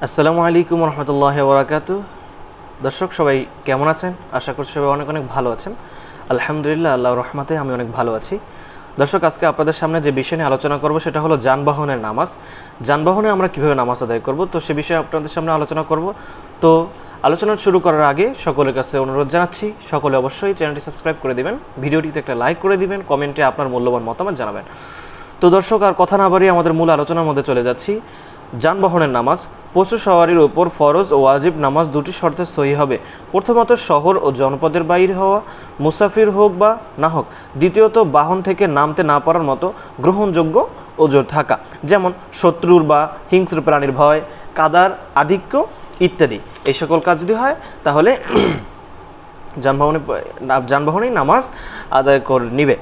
আসসালামু আলাইকুম রহমতুল্লাহ বরাকাতু। দর্শক সবাই কেমন আছেন? আশা করছি সবাই অনেক অনেক ভালো আছেন। আলহামদুলিল্লাহ, আল্লাহর রহমতে আমি অনেক ভালো আছি। দর্শক, আজকে আপনাদের সামনে যে বিষয় নিয়ে আলোচনা করব সেটা হলো যানবাহনের নামাজ। যানবাহনে আমরা কীভাবে নামাজ আদায় করব, তো সে বিষয়ে আপনাদের সামনে আলোচনা করব। তো আলোচনা শুরু করার আগে সকলের কাছে অনুরোধ জানাচ্ছি, সকলে অবশ্যই চ্যানেলটি সাবস্ক্রাইব করে দিবেন, ভিডিওটিতে একটা লাইক করে দিবেন, কমেন্টে আপনার মূল্যবান মতামত জানাবেন। তো দর্শক, আর কথা না বাড়িয়ে আমাদের মূল আলোচনার মধ্যে চলে যাচ্ছি। যানবাহনের নামাজ। পশু সওয়ারির উপর ফরজ ও ওয়াজিব নামাজ দুটি শর্তে সহি হবে। প্রথমত, শহর ও জনপদের বাইরে হওয়া, মুসাফির হোক বা না হোক। দ্বিতীয়ত, বাহন থেকে নামতে না পারার মতো গ্রহণযোগ্য ওজর থাকা, যেমন শত্রুর বা হিংস্র প্রাণীর ভয়, কাদার আধিক্য ইত্যাদি। এই সকল কাজ যদি হয় তাহলে যানবাহনেই নামাজ আদায় করে নিবে।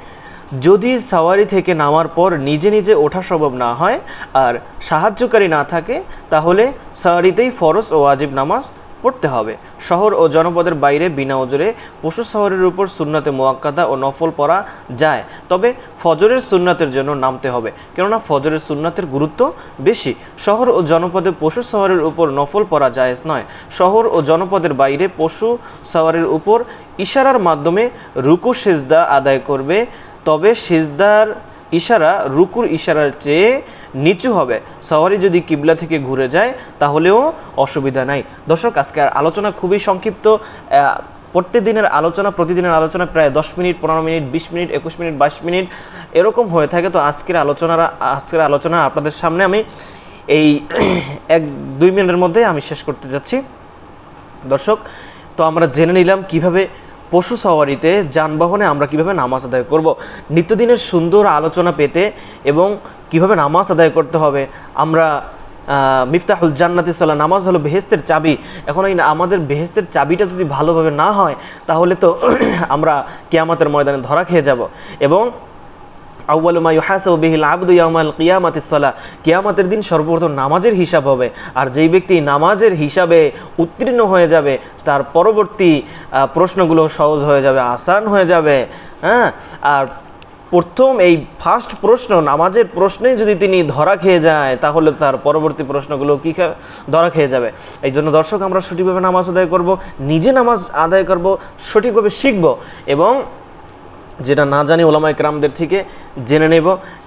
যদি সাওয়ারি থেকে নামার পর নিজে নিজে ওঠা সম্ভব না হয় আর সাহায্যকারী না থাকে, তাহলে সাওয়ারিতেই ফরজ ও ওয়াজিব নামাজ পড়তে হবে। শহর ও জনপদের বাইরে বিনা ওজরে পশু সাওয়ারির উপর সুন্নাতে মুআক্কাদা ও নফল পড়া যায়, তবে ফজরের সুন্নাতের জন্য নামতে হবে, কেননা ফজরের সুন্নাতের গুরুত্ব বেশি। শহর ও জনপদে পশু সাওয়ারির উপর নফল পড়া জায়েজ নয়। শহর ও জনপদের বাইরে পশু সাওয়ারির উপর ইশারার মাধ্যমে রুকু সিজদা আদায় করবে, তবে সিজদার ইশারা রুকুর ইশারার চেয়ে নিচু হবে। সাওয়ারি যদি কিবলা থেকে ঘুরে যায় তাহলেও অসুবিধা নাই। দর্শক, আজকের আলোচনা খুবই সংক্ষিপ্ত। প্রতিদিনের আলোচনা প্রায় 10 minute, 15 minute, 20 minute, 21 minute, 22 minute এরকম হয়ে থাকে। তো আজকের আলোচনা আপনাদের সামনে আমি এই 1-2 মিনিটের মধ্যে আমি শেষ করতে যাচ্ছি। দর্শক, তো আমরা জেনে নিলাম কিভাবে পশু সাওয়ারিতে যানবাহনে আমরা কিভাবে নামাজ আদায় করব। নিত্যদিনের সুন্দর আলোচনা পেতে এবং কিভাবে নামাজ আদায় করতে হবে, আমরা মিফতাহুল জান্নাতি সালাহ, নামাজ হলো বেহেশতের চাবি। এখন এই আমাদের বেহেশতের চাবিটা যদি ভালোভাবে না হয় তাহলে তো আমরা কিয়ামতের ময়দানে ধরা খেয়ে যাব। এবং আউয়ালু মা ইউহাসাবু বিহিল আবদু ইয়াউমাল কিয়ামাতিস সালাহ, কিয়ামতের দিন সর্বপ্রথম নামাজের হিসাব হবে। আর যেই ব্যক্তি নামাজের হিসাবে উত্তীর্ণ হয়ে যাবে তার পরবর্তী প্রশ্নগুলো সহজ হয়ে যাবে, আসান হয়ে যাবে। আর প্রথম এই ফার্স্ট প্রশ্ন, নামাজের প্রশ্নে যদি তিনি ধরা খেয়ে যায় তাহলে তার পরবর্তী প্রশ্নগুলো কি ধরা খেয়ে যাবে। এই জন্য দর্শক, আমরা সঠিকভাবে নামাজ আদায় করব, নিজে নামাজ আদায় করব, সঠিকভাবে শিখব এবং যেটা না জানি ওলামায়ে কেরামদের থেকে জেনে নেব,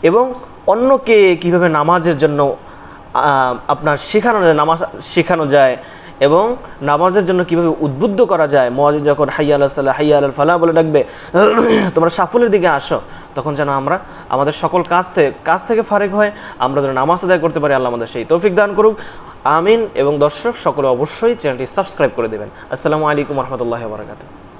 এবং অন্যকে কিভাবে নামাজের জন্য আপনার নামাজ শেখানো যায় এবং নামাজের জন্য কিভাবে উদ্বুদ্ধ করা যায়। মুয়াজ্জিন যখন হাইয়া আলাস সালাহ, হাইয়া আলাল ফালাহ বলে ডাকবে, তোমরা সাফল্যের দিকে আসো, তখন যেন আমরা আমাদের সকল কাজ থেকে ফারেক হয়ে আমরা যেন নামাজ আদায় করতে পারি। আল্লাহ আমাদের সেই তৌফিক দান করুক, আমিন। এবং দর্শক সকলে অবশ্যই চ্যানেলটি সাবস্ক্রাইব করে দেবেন। আসসালামু আলাইকুম রহমতুল্লাহি ওয়া বারাকাতুহু।